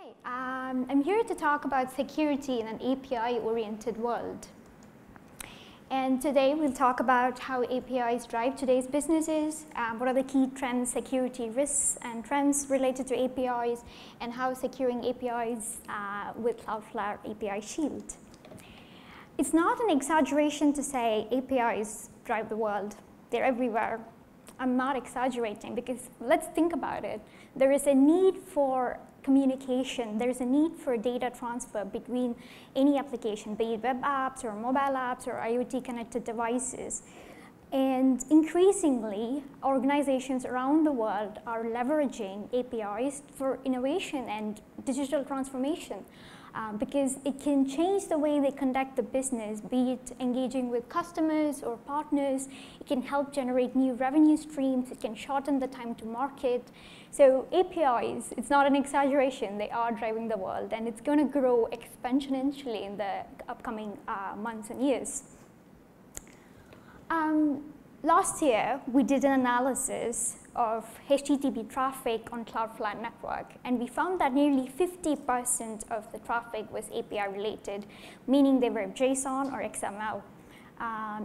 Hey, I'm here to talk about security in an API-oriented world. And today we'll talk about how APIs drive today's businesses, what are the key trends, security risks and trends related to APIs, and how securing APIs with Cloudflare API Shield. It's not an exaggeration to say APIs drive the world. They're everywhere. I'm not exaggerating because let's think about it. There is a need for communication. There's a need for data transfer between any application, be it web apps or mobile apps or IoT connected devices. And increasingly, organizations around the world are leveraging APIs for innovation and digital transformation because it can change the way they conduct the business, be it engaging with customers or partners. It can help generate new revenue streams. It can shorten the time to market. So APIs, it's not an exaggeration, they are driving the world, and it's going to grow exponentially in the upcoming months and years. Last year, we did an analysis of HTTP traffic on Cloudflare network, and we found that nearly 50% of the traffic was API related, meaning they were JSON or XML.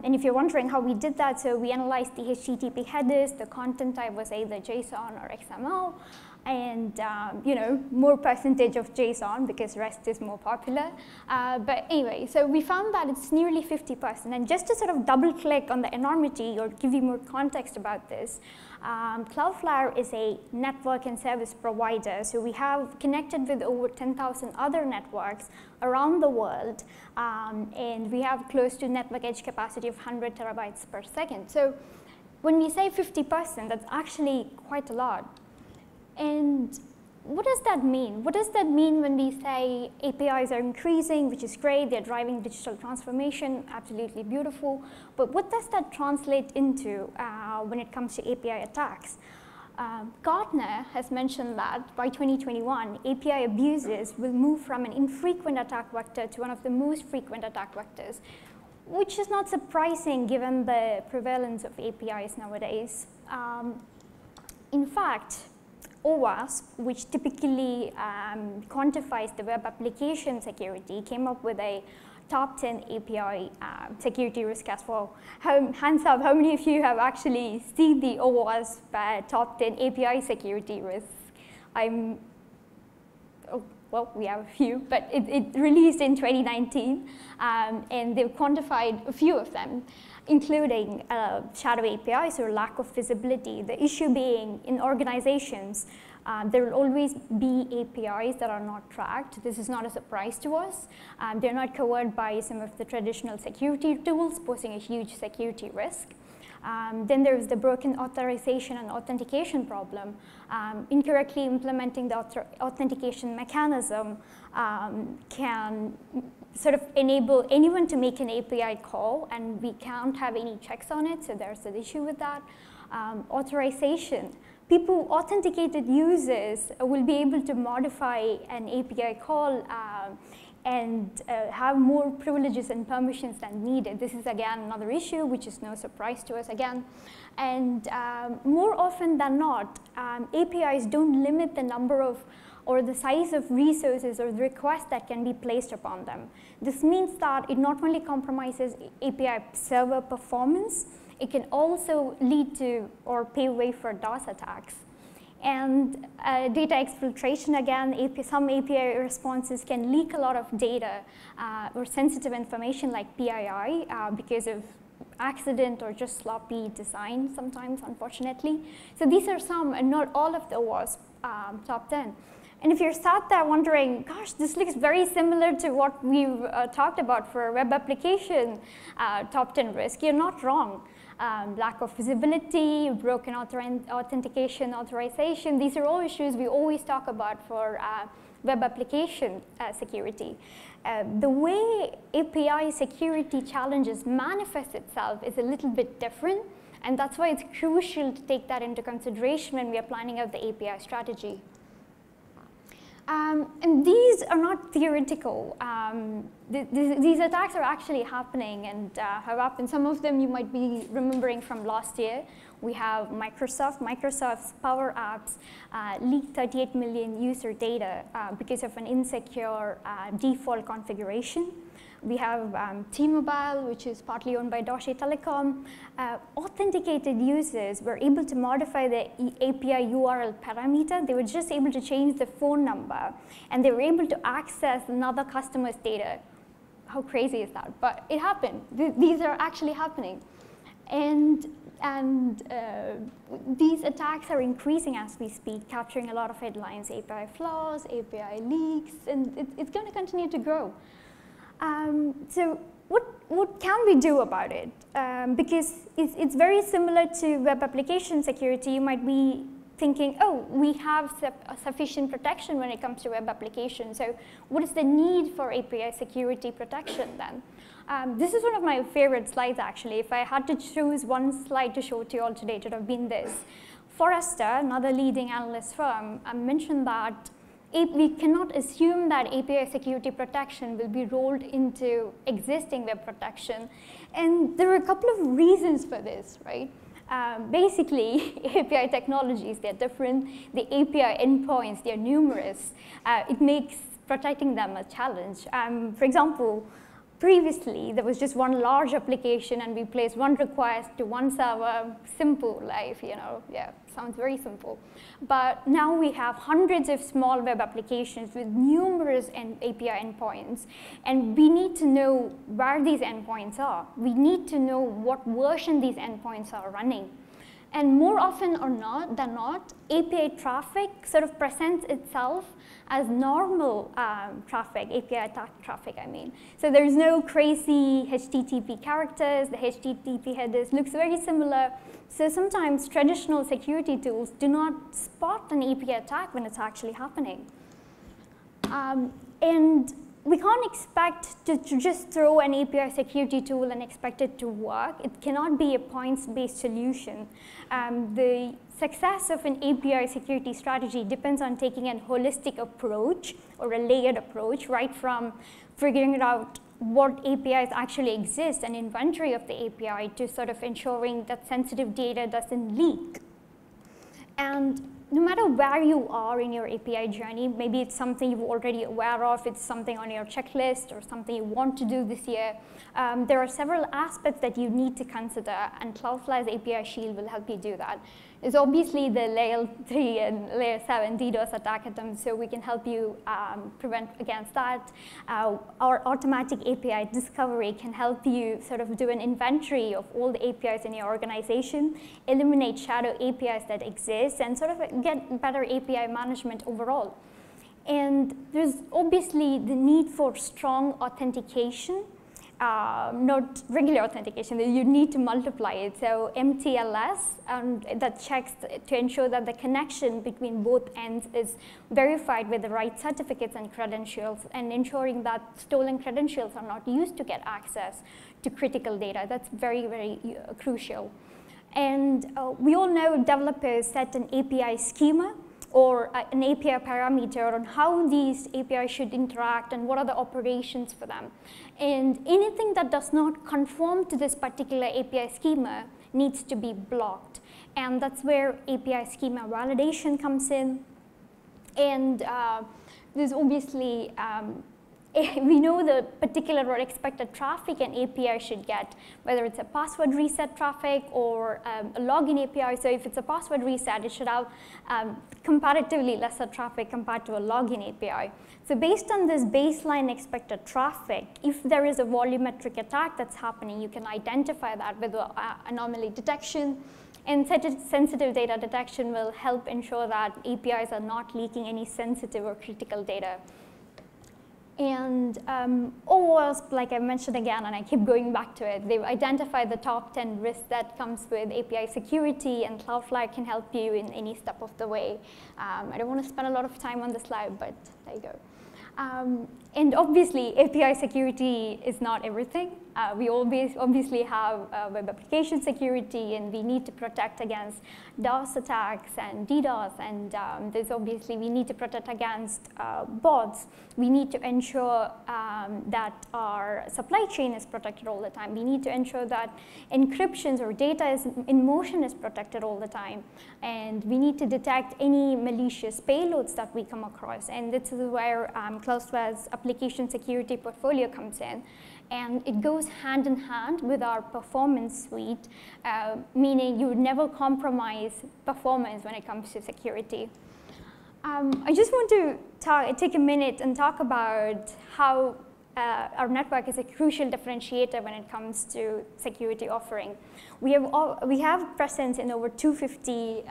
And if you're wondering how we did that, so we analyzed the HTTP headers, the content type was either JSON or XML, and more percentage of JSON because REST is more popular. But anyway, so we found that it's nearly 50%. And just to sort of double click on the enormity or give you more context about this, Cloudflare is a network and service provider. So we have connected with over 10,000 other networks around the world, and we have close to network edge capacity of 100 terabytes per second. So when we say 50%, that's actually quite a lot. And what does that mean? What does that mean when we say APIs are increasing, which is great, they're driving digital transformation, absolutely beautiful, but what does that translate into when it comes to API attacks? Gartner has mentioned that by 2021, API abuses will move from an infrequent attack vector to one of the most frequent attack vectors, which is not surprising given the prevalence of APIs nowadays. In fact, OWASP, which typically quantifies the web application security, came up with a top 10 API security risk as well. Hands up, how many of you have actually seen the OWASP top 10 API security risks? Well, we have a few, but it released in 2019, and they've quantified a few of them, including shadow APIs or lack of visibility. The issue being in organizations, there will always be APIs that are not tracked. This is not a surprise to us. They're not covered by some of the traditional security tools, posing a huge security risk. Then there's the broken authorization and authentication problem. Incorrectly implementing the authentication mechanism can sort of enable anyone to make an API call, and we can't have any checks on it, so there's an issue with that. Authorization. People, authenticated users will be able to modify an API call and have more privileges and permissions than needed. This is again another issue, which is no surprise to us again. And more often than not, APIs don't limit the number of or the size of resources or the requests that can be placed upon them. This means that it not only compromises API server performance, it can also lead to or pave way for DOS attacks. And data exfiltration, again, some API responses can leak a lot of data or sensitive information like PII because of accident or just sloppy design sometimes, unfortunately. So these are some, and not all of the OWASP top 10. And if you're sat there wondering, gosh, this looks very similar to what we've talked about for web application top 10 risk, you're not wrong. Lack of visibility, broken authentication, authorization, these are all issues we always talk about for web application security. The way API security challenges manifest itself is a little bit different, and that's why it's crucial to take that into consideration when we are planning out the API strategy. And these are not theoretical. These attacks are actually happening and have happened. Some of them you might be remembering from last year. We have Microsoft's Power Apps leaked 38 million user data because of an insecure default configuration. We have T-Mobile, which is partly owned by Deutsche Telekom. Authenticated users were able to modify the API URL parameter. They were just able to change the phone number, and they were able to access another customer's data. How crazy is that? But it happened. These are actually happening. And these attacks are increasing as we speak, capturing a lot of headlines, API flaws, API leaks, and it's going to continue to grow. So what can we do about it? Because it's very similar to web application security. You might be thinking, oh, we have sufficient protection when it comes to web applications. So what is the need for API security protection then? This is one of my favorite slides, actually. If I had to choose one slide to show to you all today, it would have been this. Forrester, another leading analyst firm, mentioned that we cannot assume that API security protection will be rolled into existing web protection. And there are a couple of reasons for this, right? Basically, API technologies, they're different. The API endpoints, they're numerous. It makes protecting them a challenge. For example, previously, there was just one large application and we placed one request to one server, simple life, yeah, sounds very simple. But now we have hundreds of small web applications with numerous API endpoints, and we need to know where these endpoints are. We need to know what version these endpoints are running. And more often than not, API traffic sort of presents itself as normal traffic, API attack traffic, I mean. So there's no crazy HTTP characters, the HTTP headers looks very similar. So sometimes traditional security tools do not spot an API attack when it's actually happening. And we can't expect to just throw an API security tool and expect it to work. It cannot be a points-based solution. The success of an API security strategy depends on taking a holistic approach or a layered approach, right from figuring out what APIs actually exist, an inventory of the API, to sort of ensuring that sensitive data doesn't leak. And no matter where you are in your API journey, maybe it's something you're already aware of, it's something on your checklist or something you want to do this year, there are several aspects that you need to consider, and Cloudflare's API Shield will help you do that. It's obviously the layer 3 and layer 7 DDoS attack attempts, so we can help you prevent against that. Our automatic API discovery can help you sort of do an inventory of all the APIs in your organization, eliminate shadow APIs that exist, and sort of get better API management overall. And there's obviously the need for strong authentication. Not regular authentication, you need to multiply it. So MTLS, that checks to ensure that the connection between both ends is verified with the right certificates and credentials, and ensuring that stolen credentials are not used to get access to critical data. That's very, very crucial. And we all know developers set an API schema or an API parameter on how these APIs should interact and what are the operations for them. And anything that does not conform to this particular API schema needs to be blocked. And that's where API schema validation comes in. And there's obviously, we know the particular or expected traffic an API should get, whether it's a password reset traffic or a login API. So if it's a password reset, it should have comparatively lesser traffic compared to a login API. So based on this baseline expected traffic, if there is a volumetric attack that's happening, you can identify that with anomaly detection. And sensitive data detection will help ensure that APIs are not leaking any sensitive or critical data. And overall, like I mentioned again, and I keep going back to it, they've identified the top 10 risks that comes with API security, and Cloudflare can help you in any step of the way. I don't want to spend a lot of time on the slide, but there you go. And obviously, API security is not everything. We obviously have web application security, and we need to protect against DOS attacks and DDoS, and there's obviously we need to protect against bots. We need to ensure that our supply chain is protected all the time. We need to ensure that encryptions or data is in motion is protected all the time, and we need to detect any malicious payloads that we come across. And this is where Cloudflare's application security portfolio comes in. And it goes hand in hand with our performance suite, meaning you would never compromise performance when it comes to security. I just want to take a minute and talk about how our network is a crucial differentiator when it comes to security offering. We have presence in over 250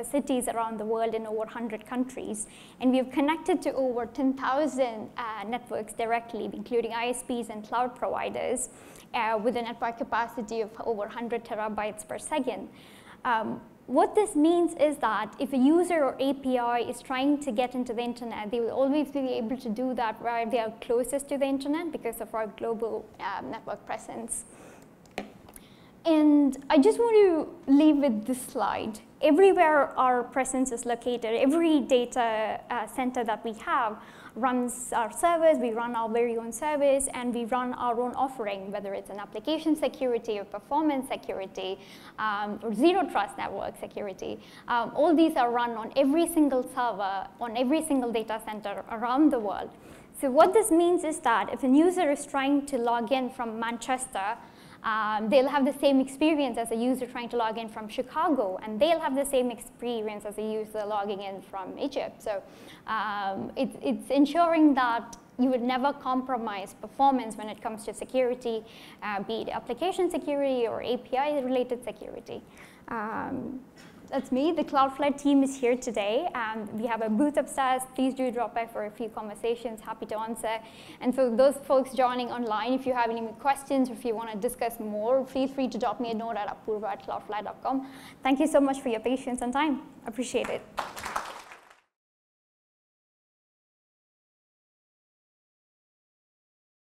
cities around the world in over 100 countries, and we have connected to over 10,000 networks directly, including ISPs and cloud providers, with a network capacity of over 100 terabytes per second. What this means is that if a user or API is trying to get into the internet, they will always be able to do that where they are closest to the internet because of our global network presence. And I just want to leave with this slide. Everywhere our presence is located, every data center that we have runs our servers, we run our very own service, and we run our own offering, whether it's an application security or performance security or zero trust network security. All these are run on every single server, on every single data center around the world. So what this means is that if a user is trying to log in from Manchester, they'll have the same experience as a user trying to log in from Chicago, and they'll have the same experience as a user logging in from Egypt. So it's ensuring that you would never compromise performance when it comes to security, be it application security or API-related security. That's me. The Cloudflare team is here today, and we have a booth upstairs. Please do drop by for a few conversations. Happy to answer. And for those folks joining online, if you have any questions or if you want to discuss more, feel free to drop me a note at apoorva@cloudflare.com. Thank you so much for your patience and time. Appreciate it.